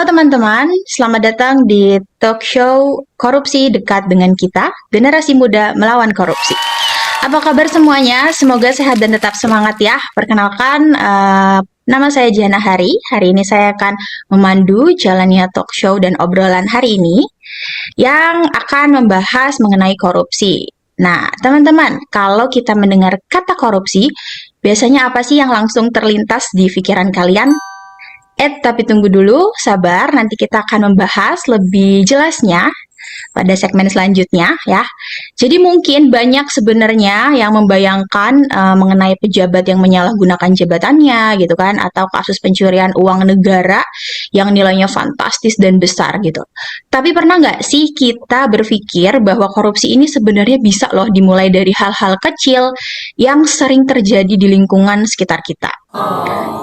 Halo teman-teman, selamat datang di talk show Korupsi Dekat Dengan Kita, Generasi Muda Melawan Korupsi. Apa kabar semuanya? Semoga sehat dan tetap semangat ya. Perkenalkan, nama saya Jana Hari. Hari ini saya akan memandu jalannya talk show dan obrolan hari ini yang akan membahas mengenai korupsi. Nah, teman-teman, kalau kita mendengar kata korupsi, biasanya apa sih yang langsung terlintas di pikiran kalian? Tapi tunggu dulu, sabar. Nanti kita akan membahas lebih jelasnya pada segmen selanjutnya ya. Jadi mungkin banyak sebenarnya yang membayangkan mengenai pejabat yang menyalahgunakan jabatannya gitu kan, atau kasus pencurian uang negara yang nilainya fantastis dan besar gitu. Tapi pernah nggak sih kita berpikir bahwa korupsi ini sebenarnya bisa loh dimulai dari hal-hal kecil yang sering terjadi di lingkungan sekitar kita.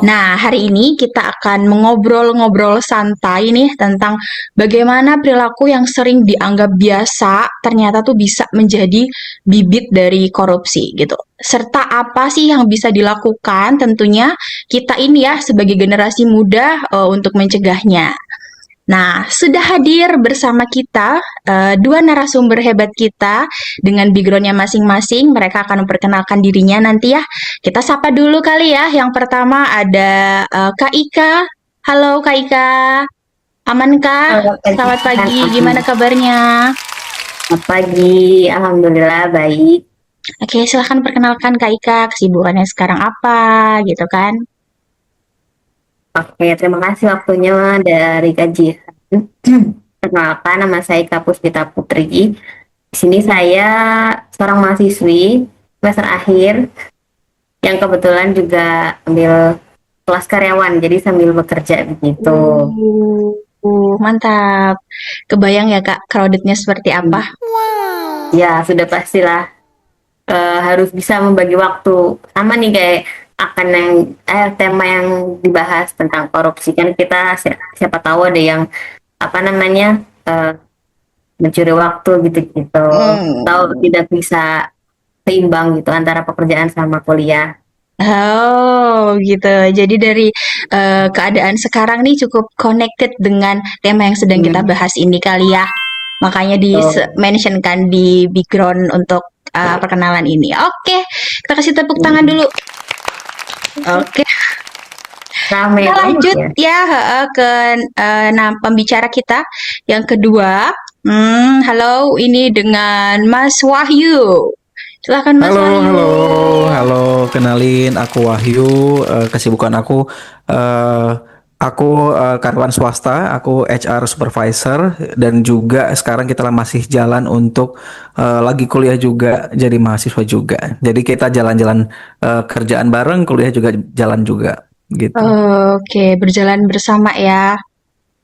Nah, hari ini kita akan mengobrol-ngobrol santai nih tentang bagaimana perilaku yang sering dianggap biasa ternyata tuh bisa menjadi bibit dari korupsi gitu. Serta apa sih yang bisa dilakukan tentunya kita ini ya sebagai generasi muda untuk mencegahnya. Nah, sudah hadir bersama kita dua narasumber hebat kita dengan background-nya masing-masing. Mereka akan memperkenalkan dirinya nanti ya. Kita sapa dulu kali ya. Yang pertama ada Kak Ika. Halo Kak Ika, amankah? Halo Kak Selamat Jihan, pagi, gimana kabarnya? selamat pagi. Alhamdulillah baik. Oke, silahkan perkenalkan Kak Ika, kesibukannya sekarang apa gitu kan? Oke, terima kasih waktunya dari Kak Jihan. Perkenalkan, nama saya Ika Puspita Putri. Di sini saya seorang mahasiswi semester akhir yang kebetulan juga ambil kelas karyawan, jadi sambil bekerja begitu. Mantap. Kebayang ya Kak, crowded-nya seperti apa? Ya, sudah pastilah harus bisa membagi waktu. Sama nih kayak akan yang tema yang dibahas tentang korupsi kan kita siapa tahu ada yang apa namanya mencuri waktu gitu-gitu. Tahu tidak bisa seimbang gitu antara pekerjaan sama kuliah. Oh, gitu. Jadi dari keadaan sekarang nih cukup connected dengan tema yang sedang kita Hmm, bahas ini kali ya. Makanya betul. di-mentionkan di background untuk perkenalan ini. Oke, kita kasih tepuk tangan Hmm, dulu. Oke, rame kita banget lanjut ya. ya ke pembicara kita yang kedua. Halo, ini dengan Mas Wahyu. Silahkan Mas Halo, Wahyu. halo, halo. Kenalin, aku Wahyu. Kesibukan eh, aku karyawan swasta. Aku HR supervisor dan juga sekarang kita masih jalan untuk lagi kuliah juga, jadi mahasiswa juga. Jadi kita jalan-jalan kerjaan bareng, kuliah juga jalan juga, gitu. Oke, berjalan bersama ya.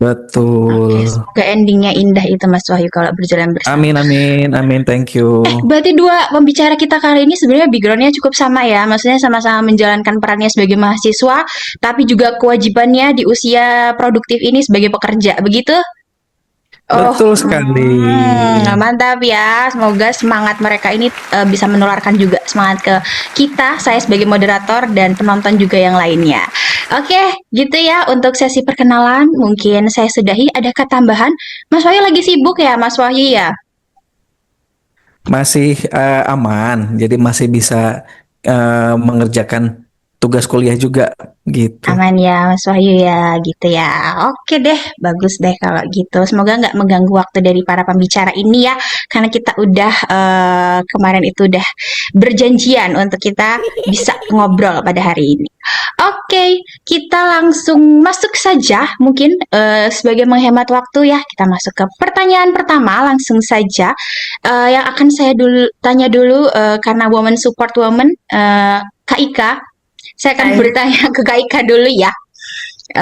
Oke, Betul. semoga endingnya indah itu Mas Wahyu kalau berjalan bersama. Amin, amin, amin. Thank you. Berarti dua pembicara kita kali ini sebenarnya backgroundnya cukup sama ya. Maksudnya sama-sama menjalankan perannya sebagai mahasiswa, tapi juga kewajibannya di usia produktif ini sebagai pekerja, begitu? Oh, Betul sekali. mantap ya. Semoga semangat mereka ini bisa menularkan juga semangat ke kita, saya sebagai moderator dan penonton juga yang lainnya. Oke, gitu ya untuk sesi perkenalan. Mungkin saya sudahi. Adakah tambahan? Mas Wahyu lagi sibuk ya, Mas Wahyu ya? Masih aman, jadi masih bisa mengerjakan tugas kuliah juga gitu. Aman ya, Mas Wahyu ya, gitu ya. Oke deh, bagus deh kalau gitu. Semoga nggak mengganggu waktu dari para pembicara ini ya, karena kita udah kemarin itu udah berjanjian untuk kita bisa ngobrol pada hari ini. Oke, kita langsung masuk saja. Mungkin sebagai menghemat waktu ya, kita masuk ke pertanyaan pertama langsung saja. Yang akan saya tanya dulu karena woman support woman, Kak Ika. Saya akan Hai. bertanya ke Kak Ika dulu ya.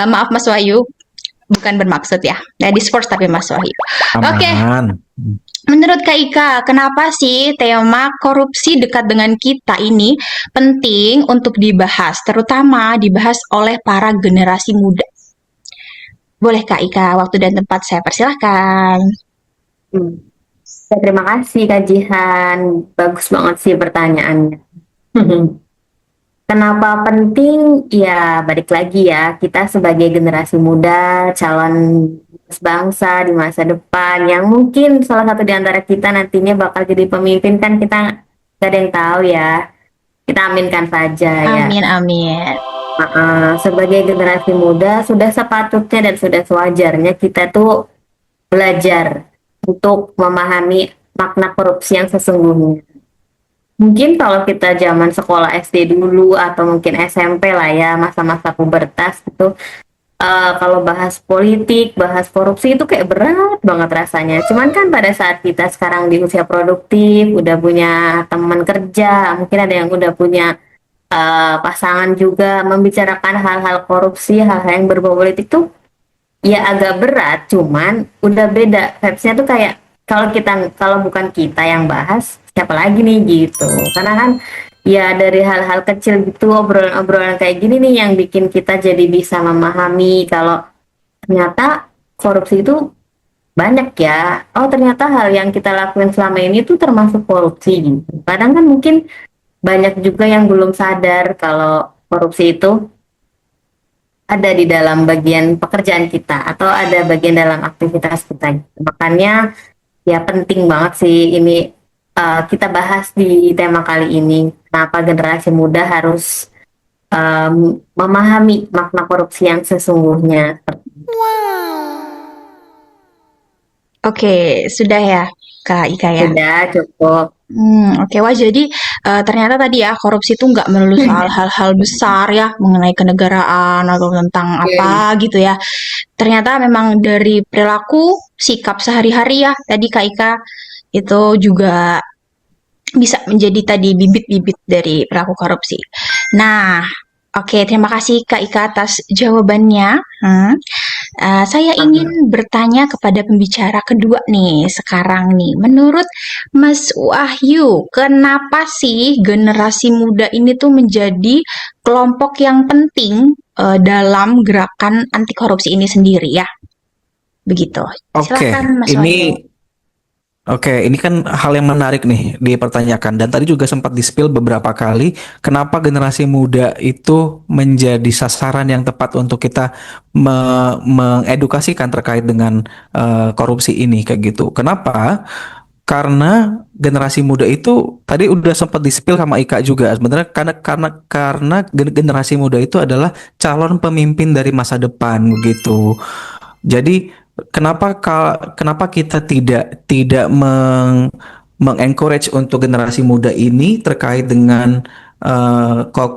Maaf Mas Wahyu, bukan bermaksud ya. Ladies first tapi Mas Wahyu. Oke, Aman. menurut Kak Ika, kenapa sih tema korupsi dekat dengan kita ini penting untuk dibahas, terutama dibahas oleh para generasi muda? Boleh Kak Ika, waktu dan tempat saya persilahkan. Hmm. Ya, terima kasih Kak Jihan. Bagus banget sih pertanyaannya. Kenapa penting? Ya, balik lagi ya, kita sebagai generasi muda, calon bangsa di masa depan, yang mungkin salah satu di antara kita nantinya bakal jadi pemimpin, kan kita gak ada yang tahu ya. Kita aminkan saja ya. Amin, amin. Sebagai generasi muda, sudah sepatutnya dan sudah sewajarnya kita tuh belajar untuk memahami makna korupsi yang sesungguhnya. Mungkin kalau kita zaman sekolah SD dulu atau mungkin SMP lah ya, masa-masa pubertas gitu, kalau bahas politik, bahas korupsi itu kayak berat banget rasanya. Cuman kan pada saat kita sekarang di usia produktif, udah punya teman kerja, mungkin ada yang udah punya pasangan juga, membicarakan hal-hal korupsi, hal-hal yang berbau politik tuh ya agak berat, cuman udah beda vibes-nya tuh. Kayak kalau bukan kita yang bahas, siapa lagi nih gitu. Karena kan ya dari hal-hal kecil gitu, obrolan-obrolan kayak gini nih yang bikin kita jadi bisa memahami kalau ternyata korupsi itu banyak ya. Oh, ternyata hal yang kita lakuin selama ini tuh termasuk korupsi gitu. Kadang kan mungkin banyak juga yang belum sadar kalau korupsi itu ada di dalam bagian pekerjaan kita atau ada bagian dalam aktivitas kita. Makanya ya penting banget sih ini, kita bahas di tema kali ini. Kenapa generasi muda harus memahami makna korupsi yang sesungguhnya. Oke, sudah ya, Kak Ika ya. Sudah cukup. Oke. Wah, jadi ternyata tadi ya korupsi itu nggak melulu soal hal-hal besar ya mengenai kenegaraan atau tentang apa gitu ya. Ternyata memang dari perilaku, sikap sehari-hari ya. Tadi Kak Ika itu juga bisa menjadi tadi bibit-bibit dari perilaku korupsi. Nah, oke, terima kasih Kak Ika atas jawabannya. Saya ingin bertanya kepada pembicara kedua nih sekarang nih. Menurut Mas Wahyu, kenapa sih generasi muda ini tuh menjadi kelompok yang penting dalam gerakan anti korupsi ini sendiri ya? Begitu. Oke, Silakan Mas Wahyu. ini kan hal yang menarik nih dipertanyakan dan tadi juga sempat di-spill beberapa kali kenapa generasi muda itu menjadi sasaran yang tepat untuk kita mengedukasikan terkait dengan korupsi ini kayak gitu. Kenapa? Karena generasi muda itu tadi udah sempat di-spill sama Ika juga. Sebenarnya karena generasi muda itu adalah calon pemimpin dari masa depan begitu. Jadi kenapa kita tidak mengencourage untuk generasi muda ini terkait dengan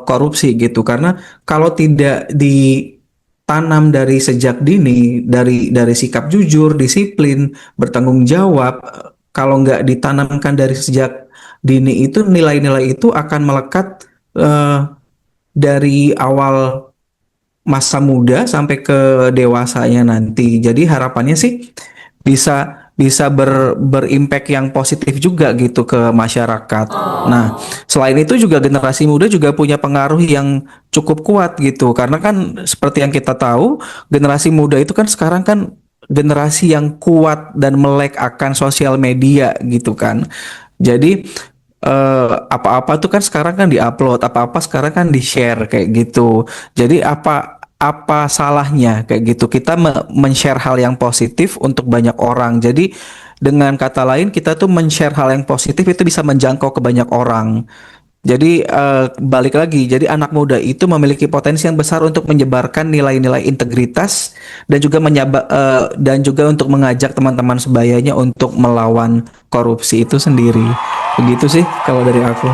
korupsi gitu? Karena kalau tidak ditanam dari sejak dini, dari sikap jujur, disiplin, bertanggung jawab, kalau nggak ditanamkan dari sejak dini itu nilai-nilai itu akan melekat eh, dari awal masa muda sampai ke dewasanya nanti. Jadi harapannya sih bisa bisa berimpact yang positif juga gitu ke masyarakat. Nah, selain itu juga generasi muda juga punya pengaruh yang cukup kuat gitu. Karena kan seperti yang kita tahu, generasi muda itu kan sekarang kan generasi yang kuat dan melek akan sosial media gitu kan. Jadi apa-apa tuh kan sekarang kan diupload, apa-apa sekarang kan di-share kayak gitu. Jadi apa salahnya kayak gitu kita men-share hal yang positif untuk banyak orang. Jadi dengan kata lain kita tuh men-share hal yang positif itu bisa menjangkau ke banyak orang. Jadi balik lagi, jadi anak muda itu memiliki potensi yang besar untuk menyebarkan nilai-nilai integritas dan juga dan juga untuk mengajak teman-teman sebayanya untuk melawan korupsi itu sendiri. Begitu sih kalau dari aku.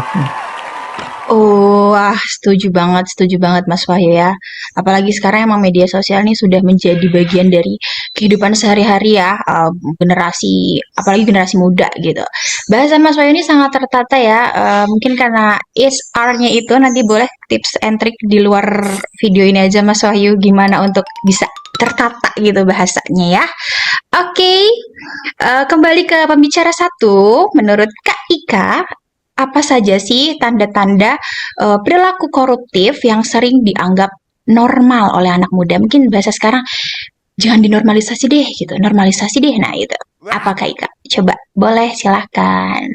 Oh, wah, setuju banget Mas Wahyu ya. Apalagi sekarang emang media sosial ini sudah menjadi bagian dari kehidupan sehari-hari ya, apalagi generasi muda gitu. Bahasa Mas Wahyu ini sangat tertata ya. Mungkin karena is R-nya itu nanti boleh tips and trick di luar video ini aja Mas Wahyu gimana untuk bisa tertata gitu bahasanya ya. Oke, kembali ke pembicara satu. Menurut Kak Ika, apa saja sih tanda-tanda perilaku koruptif yang sering dianggap normal oleh anak muda? Mungkin bahasa sekarang jangan dinormalisasi deh gitu, normalisasi deh. Nah itu. Apa Kak Ika? Coba, boleh silahkan.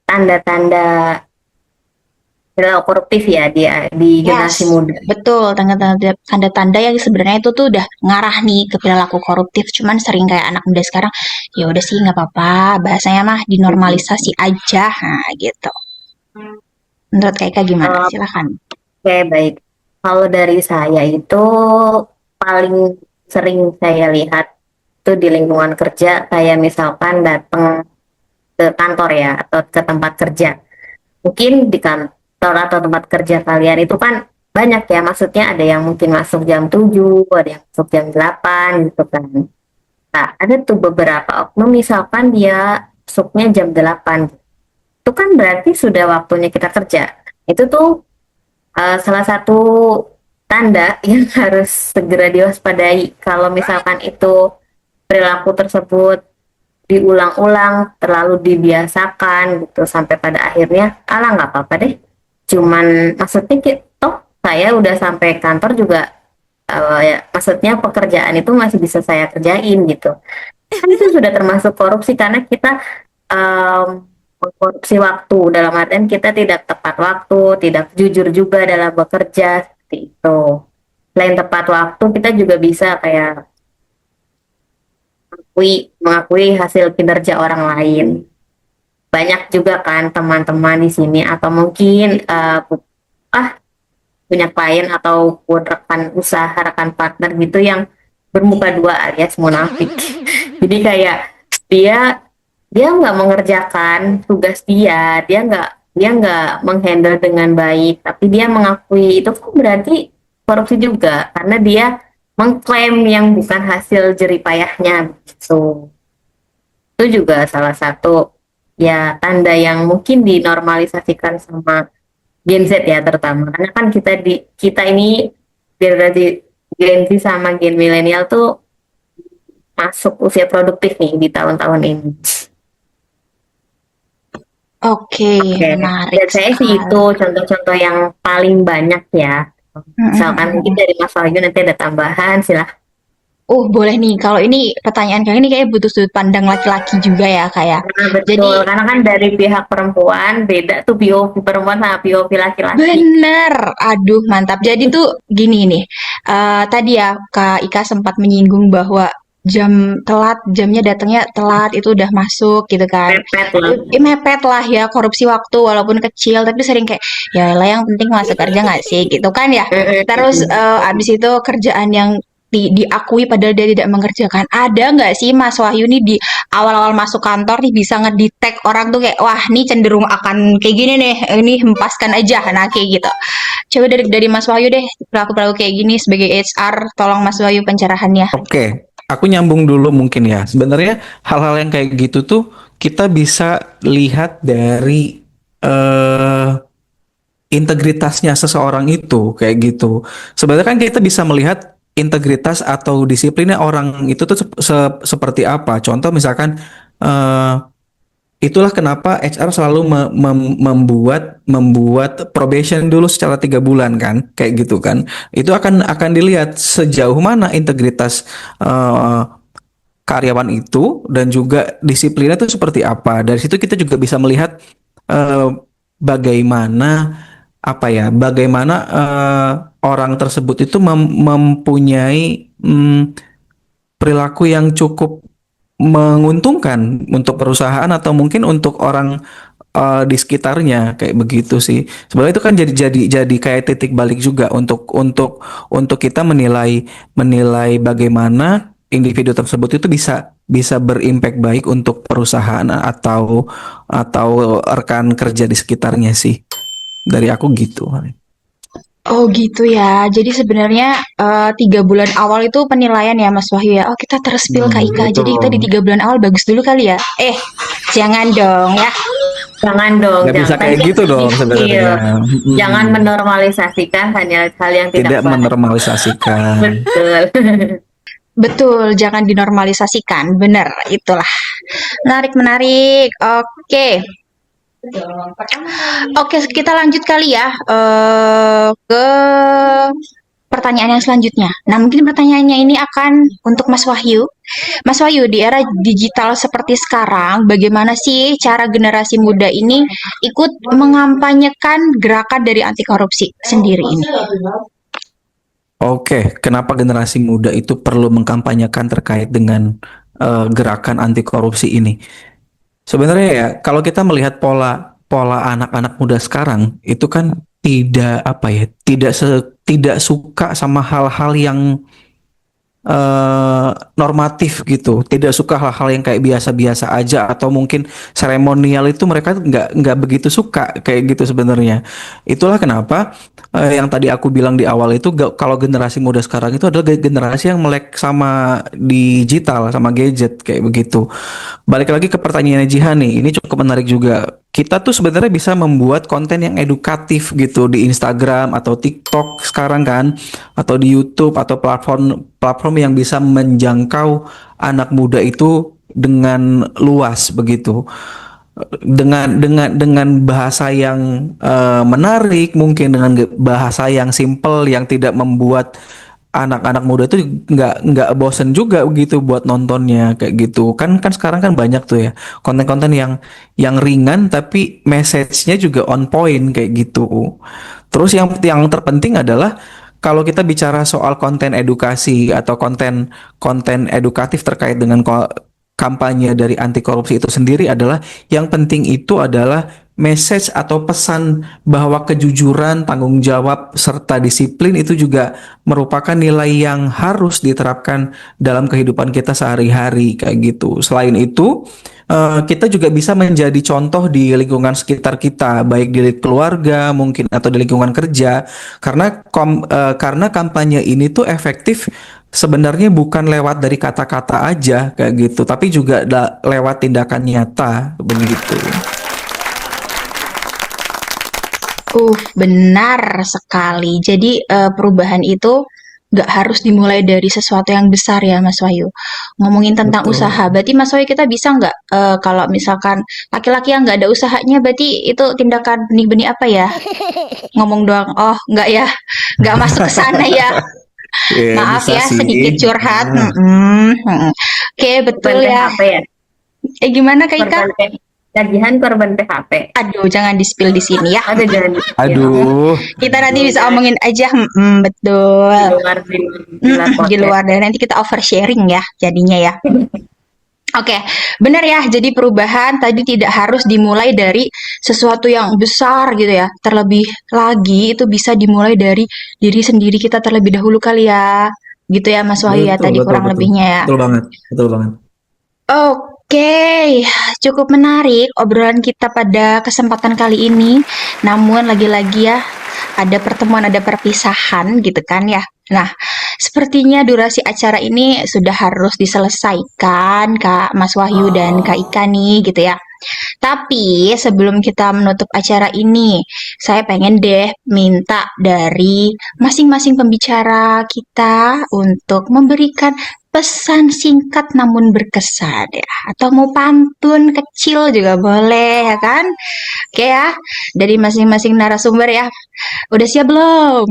Tanda-tanda perilaku koruptif ya di generasi Yes, muda. betul. Tanda-tanda yang sebenarnya itu tuh udah ngarah nih ke perilaku koruptif. Cuman sering kayak anak muda sekarang, ya udah sih nggak apa-apa. Bahasanya mah dinormalisasi aja, nah gitu. Menurut Kak gimana? Silahkan. Oke, baik. Kalau dari saya itu paling sering saya lihat itu di lingkungan kerja, kayak misalkan datang ke kantor ya, atau ke tempat kerja. Mungkin di kantor atau tempat kerja kalian itu kan banyak ya, maksudnya ada yang mungkin masuk jam 7, ada yang masuk jam 8 gitu kan. Nah, ada tuh beberapa oknum misalkan dia masuknya jam 8. Itu kan berarti sudah waktunya kita kerja. Itu tuh salah satu tanda yang harus segera diwaspadai kalau misalkan itu perilaku tersebut diulang-ulang, terlalu dibiasakan gitu sampai pada akhirnya, alah nggak apa-apa deh. Cuman maksudnya toh saya udah sampai kantor juga, ya, maksudnya pekerjaan itu masih bisa saya kerjain gitu. Kan itu sudah termasuk korupsi karena kita mengkorupsi waktu, dalam artian kita tidak tepat waktu, tidak jujur juga dalam bekerja seperti itu. Selain tepat waktu, kita juga bisa kayak mengakui hasil kinerja orang lain. Banyak juga kan teman-teman di sini atau mungkin punya klien ataupun rekan usaha, rekan partner gitu yang bermuka dua alias munafik. Jadi kayak dia dia nggak mengerjakan tugas dia nggak menghandle dengan baik, tapi dia mengakui itu kan berarti korupsi juga karena dia mengklaim yang bukan hasil jeripayahnya gitu. Itu juga salah satu ya tanda yang mungkin dinormalisasikan sama Gen Z ya terutama karena kan kita ini generasi Gen Z sama Gen milenial tuh masuk usia produktif nih di tahun-tahun ini. Oke, Oke, menarik dan saya sih itu sekali. contoh-contoh yang paling banyak ya. Mm, mm, Misalkan mm, mungkin mm. dari Mas Wahyu nanti ada tambahan, silahkan. Oh, boleh nih. Kalau ini pertanyaan kali ini kayak butuh sudut pandang laki-laki juga ya, kayak. Nah, betul, Jadi karena kan dari pihak perempuan beda tuh POV perempuan sama POV laki-laki. bener, aduh mantap. Jadi tuh gini nih, tadi ya Kak Ika sempat menyinggung bahwa jamnya datangnya telat itu udah masuk gitu kan. Pepet lah. Mepet lah ya korupsi waktu walaupun kecil tapi sering kayak ya lah yang penting masuk kerja nggak sih gitu kan ya. Terus abis itu kerjaan yang diakui padahal dia tidak mengerjakan. Ada nggak sih Mas Wahyu nih di awal-awal masuk kantor nih bisa ngedetect orang tuh kayak wah nih cenderung akan kayak gini nih, ini hempaskan aja, nah kayak gitu. Coba dari Mas Wahyu deh pelaku-pelaku kayak gini sebagai HR, tolong Mas Wahyu pencerahannya. Oke, aku nyambung dulu mungkin ya. Sebenarnya hal-hal yang kayak gitu tuh kita bisa lihat dari eh integritasnya seseorang itu kayak gitu. Sebenarnya kan kita bisa melihat integritas atau disiplinnya orang itu tuh seperti apa. Contoh misalkan eh itulah kenapa HR selalu membuat probation dulu secara 3 bulan kan, kayak gitu kan. Itu akan dilihat sejauh mana integritas eh, karyawan itu dan juga disiplinnya itu seperti apa. Dari situ kita juga bisa melihat eh, bagaimana apa ya, bagaimana orang tersebut itu mempunyai perilaku yang cukup menguntungkan untuk perusahaan atau mungkin untuk orang di sekitarnya kayak begitu sih. Sebenarnya itu kan jadi kayak titik balik juga untuk kita menilai menilai bagaimana individu tersebut itu bisa bisa berimpact baik untuk perusahaan atau rekan kerja di sekitarnya sih. Dari aku gitu. Oh gitu ya. Jadi sebenarnya 3 bulan awal itu penilaian ya Mas Wahyu ya. Oh kita terspill Kak Ika. Jadi kita di Betul. 3 bulan awal bagus dulu kali ya. Jangan dong ya. Jangan dong, Nggak bisa jangan kayak tadi gitu dong iya, sebenarnya. jangan Mm-mm. menormalisasikan hanya hal yang tidak Tidak baik. menormalisasikan. Betul. Betul, jangan dinormalisasikan. Bener, itulah. Menarik, menarik. Oke. Oke, kita lanjut kali ya ke pertanyaan yang selanjutnya. Nah, mungkin pertanyaannya ini akan untuk Mas Wahyu. Mas Wahyu, di era digital seperti sekarang, bagaimana sih cara generasi muda ini ikut mengampanyekan gerakan dari anti korupsi sendiri ini? Oke, kenapa generasi muda itu perlu mengkampanyekan terkait dengan gerakan anti korupsi ini? Sebenarnya ya, kalau kita melihat pola pola anak-anak muda sekarang itu kan tidak apa ya, tidak suka sama hal-hal yang normatif gitu, tidak suka hal-hal yang kayak biasa-biasa aja atau mungkin seremonial itu mereka nggak begitu suka kayak gitu sebenarnya. Itulah kenapa yang tadi aku bilang di awal itu kalau generasi muda sekarang itu adalah generasi yang melek sama digital sama gadget kayak begitu. Balik lagi ke pertanyaannya Jihan nih, ini cukup menarik juga. Kita tuh sebenarnya bisa membuat konten yang edukatif gitu di Instagram atau TikTok sekarang kan, atau di YouTube atau platform yang bisa menjangkau anak muda itu dengan luas begitu. Dengan bahasa yang menarik, mungkin dengan bahasa yang simple yang tidak membuat anak-anak muda itu nggak bosen juga gitu buat nontonnya kayak gitu kan kan sekarang kan banyak tuh ya konten-konten yang ringan tapi message-nya juga on point kayak gitu. Terus yang terpenting adalah kalau kita bicara soal konten edukasi atau konten konten edukatif terkait dengan kampanye dari anti korupsi itu sendiri adalah yang penting itu adalah message atau pesan bahwa kejujuran, tanggung jawab serta disiplin itu juga merupakan nilai yang harus diterapkan dalam kehidupan kita sehari-hari kayak gitu. Selain itu, kita juga bisa menjadi contoh di lingkungan sekitar kita, baik di keluarga mungkin atau di lingkungan kerja, karena kampanye ini tuh efektif sebenarnya bukan lewat dari kata-kata aja kayak gitu, tapi juga lewat tindakan nyata begitu. Benar sekali. Jadi perubahan itu nggak harus dimulai dari sesuatu yang besar ya, Mas Wahyu. Ngomongin tentang usaha, Betul. berarti Mas Wahyu kita bisa nggak kalau misalkan laki-laki yang nggak ada usahanya, berarti itu tindakan benih-benih apa ya? Ngomong doang. Oh, nggak ya, nggak masuk ke sana ya. Ya, Maaf bisa ya, sih. sedikit curhat. Nah, Oke, Korban betul ya. PHP ya, Gimana Kak Ika? korban tagihan korban PHP. Aduh, jangan di-spill di sini ya. Ada jangan aduh, Kita nanti bisa Jangan omongin aja. Betul. di luar Di podcast. luar, dan nanti kita oversharing ya jadinya ya. Oke, benar ya. Jadi perubahan tadi tidak harus dimulai dari sesuatu yang besar gitu ya. Terlebih lagi itu bisa dimulai dari diri sendiri kita terlebih dahulu kali ya. Gitu ya Mas Wahyu ya betul, tadi betul, kurang betul, lebihnya ya. betul banget, betul banget. Oke, cukup menarik obrolan kita pada kesempatan kali ini. Namun lagi-lagi ya, ada pertemuan, ada perpisahan gitu kan ya. Nah, sepertinya durasi acara ini sudah harus diselesaikan Kak Mas Wahyu dan Kak Ika nih gitu ya. Tapi sebelum kita menutup acara ini, saya pengen deh minta dari masing-masing pembicara kita untuk memberikan pesan singkat namun berkesan ya. Atau mau pantun kecil juga boleh ya kan? Oke ya, dari masing-masing narasumber ya. Udah siap belum?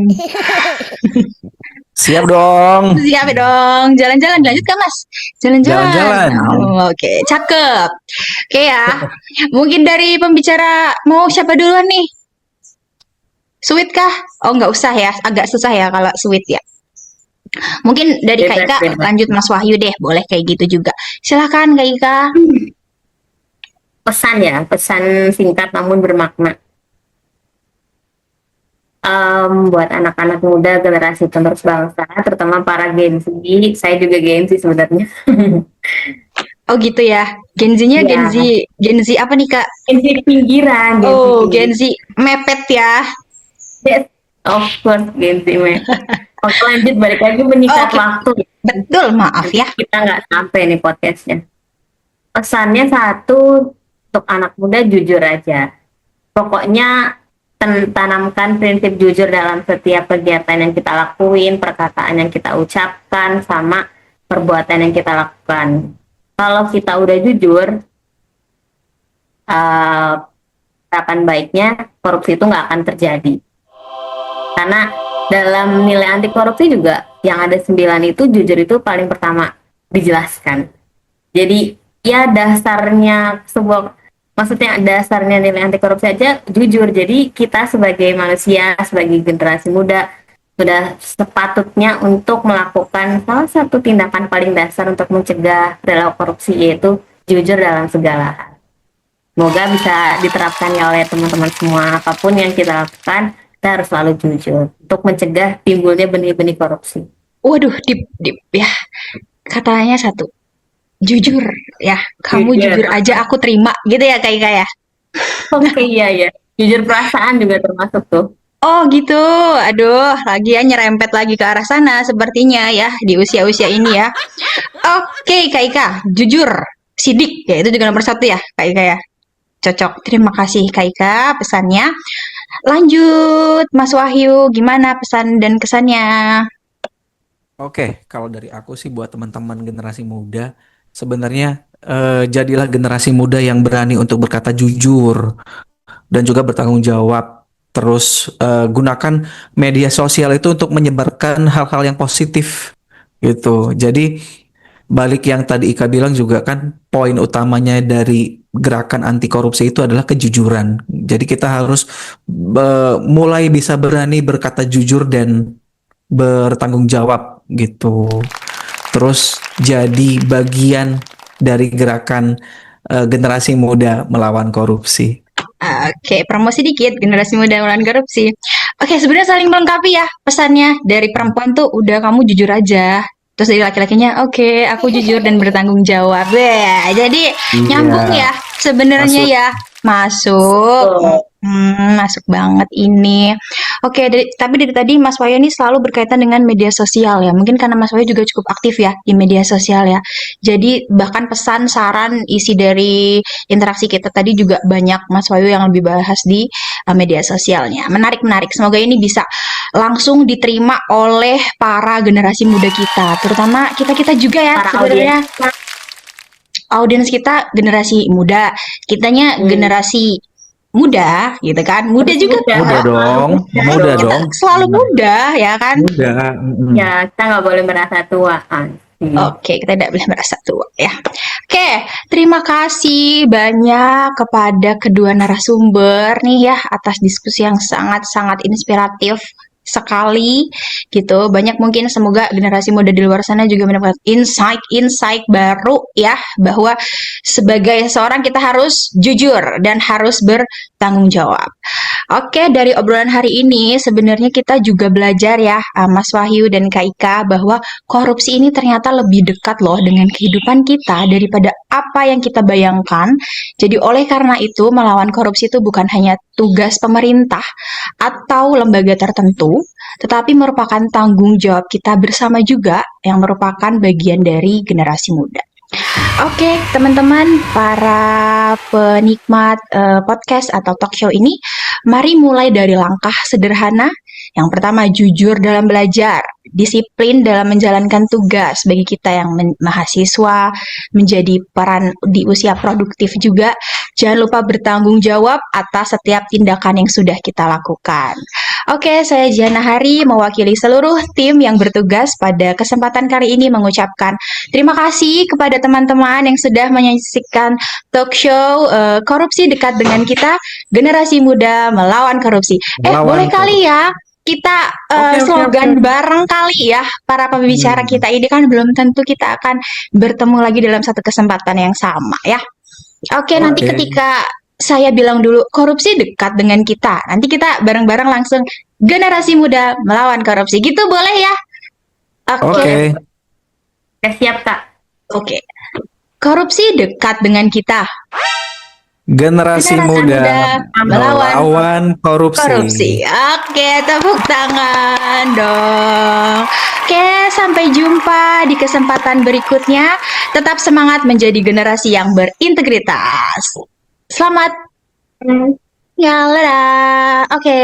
Siap dong, Siap ya dong. Jalan-jalan, lanjut kan Mas? Jalan-jalan. jalan-jalan. Oh, oke, cakep. Oke ya. Mungkin dari pembicara mau siapa duluan nih? Sweet kah? Oh, nggak usah ya. Agak susah ya kalau sweet ya. Mungkin dari Kak Bebas, Ika bebas. lanjut Mas Wahyu deh. Boleh kayak gitu juga. Silakan Kak Ika. Pesan ya, pesan singkat namun bermakna. Buat anak-anak muda generasi penerus bangsa, terutama para Gen Z. Saya juga Gen Z sebenarnya. Oh gitu ya. Gen Z-nya Gen Z. Ya, Gen Z apa nih Kak? Gen Z pinggiran, Gen Z Oh, pinggiran. Gen Z mepet ya. Yes, of course Gen Z, men. Oke, lanjut balik lagi menyikat Oke. waktu. Betul, maaf ya. Kita nggak sampai nih podcastnya. Pesannya satu, untuk anak muda jujur aja. Pokoknya tanamkan prinsip jujur dalam setiap kegiatan yang kita lakuin, perkataan yang kita ucapkan, sama perbuatan yang kita lakukan. Kalau kita udah jujur, harapan baiknya korupsi itu nggak akan terjadi. Karena dalam nilai anti korupsi juga yang ada 9 itu jujur itu paling pertama dijelaskan. Jadi ya dasarnya sebuah, maksudnya dasarnya nilai anti korupsi aja jujur. Jadi kita sebagai manusia, sebagai generasi muda sudah sepatutnya untuk melakukan salah satu tindakan paling dasar untuk mencegah perilaku korupsi, yaitu jujur dalam segala hal. Semoga bisa diterapkan ya oleh teman-teman semua. Apapun yang kita lakukan, kita harus selalu jujur untuk mencegah timbulnya benih-benih korupsi. Waduh, dip ya. Katanya satu, jujur ya. Kamu jujur aja, aku terima gitu ya, Kak Ika ya. Oke, iya. Jujur perasaan juga termasuk tuh. Oh gitu, aduh, lagi ya nyerempet lagi ke arah sana sepertinya ya di usia-usia ini ya. Oke, Kak Ika, jujur, sidik ya itu juga nomor satu ya, Kak Ika ya. Cocok, terima kasih Kak Ika pesannya. Lanjut, Mas Wahyu, gimana pesan dan kesannya? Oke, kalau dari aku sih buat teman-teman generasi muda, sebenarnya jadilah generasi muda yang berani untuk berkata jujur dan juga bertanggung jawab. Terus gunakan media sosial itu untuk menyebarkan hal-hal yang positif gitu. Jadi balik yang tadi Ika bilang juga kan poin utamanya dari gerakan anti korupsi itu adalah kejujuran. Jadi kita harus mulai bisa berani berkata jujur dan bertanggung jawab gitu. Terus jadi bagian dari gerakan generasi muda melawan korupsi. Oke, promosi dikit, generasi muda melawan korupsi. Oke, sebenarnya saling melengkapi ya pesannya. Dari perempuan tuh udah kamu jujur aja. Terus dari laki-lakinya, oke, aku jujur dan bertanggung jawab. Wah, jadi nyambung ya sebenarnya Masuk. ya. Masuk. Masuk banget ini. Oke, tapi dari tadi Mas Wahyu ini selalu berkaitan dengan media sosial ya. Mungkin karena Mas Wahyu juga cukup aktif ya di media sosial ya. Jadi bahkan pesan, saran, isi dari interaksi kita tadi juga banyak Mas Wahyu yang lebih bahas di media sosialnya. Menarik, menarik. Semoga ini bisa langsung diterima oleh para generasi muda kita, terutama kita-kita juga ya sebenarnya. Audiens kita generasi muda, kitanya generasi muda gitu kan, muda juga Muda dong, muda kita dong. selalu muda ya kan. Muda. Ya, kita nggak boleh merasa tua. Oke, kita tidak boleh merasa tua ya. Oke, terima kasih banyak kepada kedua narasumber nih ya atas diskusi yang sangat-sangat inspiratif sekali gitu. Banyak mungkin semoga generasi muda di luar sana juga mendapatkan insight baru ya, bahwa sebagai seorang kita harus jujur dan harus bertanggung jawab. Oke, dari obrolan hari ini sebenarnya kita juga belajar ya, Mas Wahyu dan Kak Ika, bahwa korupsi ini ternyata lebih dekat loh dengan kehidupan kita daripada apa yang kita bayangkan. Jadi oleh karena itu melawan korupsi itu bukan hanya tugas pemerintah atau lembaga tertentu, tetapi merupakan tanggung jawab kita bersama juga yang merupakan bagian dari generasi muda. Oke, teman-teman, para penikmat podcast atau talk show ini, mari mulai dari langkah sederhana. Yang pertama, jujur dalam belajar, disiplin dalam menjalankan tugas bagi kita yang mahasiswa, menjadi peran di usia produktif juga. Jangan lupa bertanggung jawab atas setiap tindakan yang sudah kita lakukan. Oke, saya Jana Hari mewakili seluruh tim yang bertugas pada kesempatan kali ini mengucapkan terima kasih kepada teman-teman yang sudah menyaksikan talk show Korupsi Dekat Dengan Kita, Generasi Muda Melawan Korupsi. Boleh kali ya kita slogan bareng kali ya para pembicara kita ini, kan belum tentu kita akan bertemu lagi dalam satu kesempatan yang sama ya. Oke, nanti ketika saya bilang dulu korupsi dekat dengan kita, nanti kita bareng-bareng langsung generasi muda melawan korupsi. Gitu boleh ya? Oke. Siap, Kak. Oke. Korupsi dekat dengan kita. Generasi muda melawan korupsi. Oke, tepuk tangan dong. Oke, sampai jumpa di kesempatan berikutnya. Tetap semangat menjadi generasi yang berintegritas. Selamat. Ya, dadah. Oke.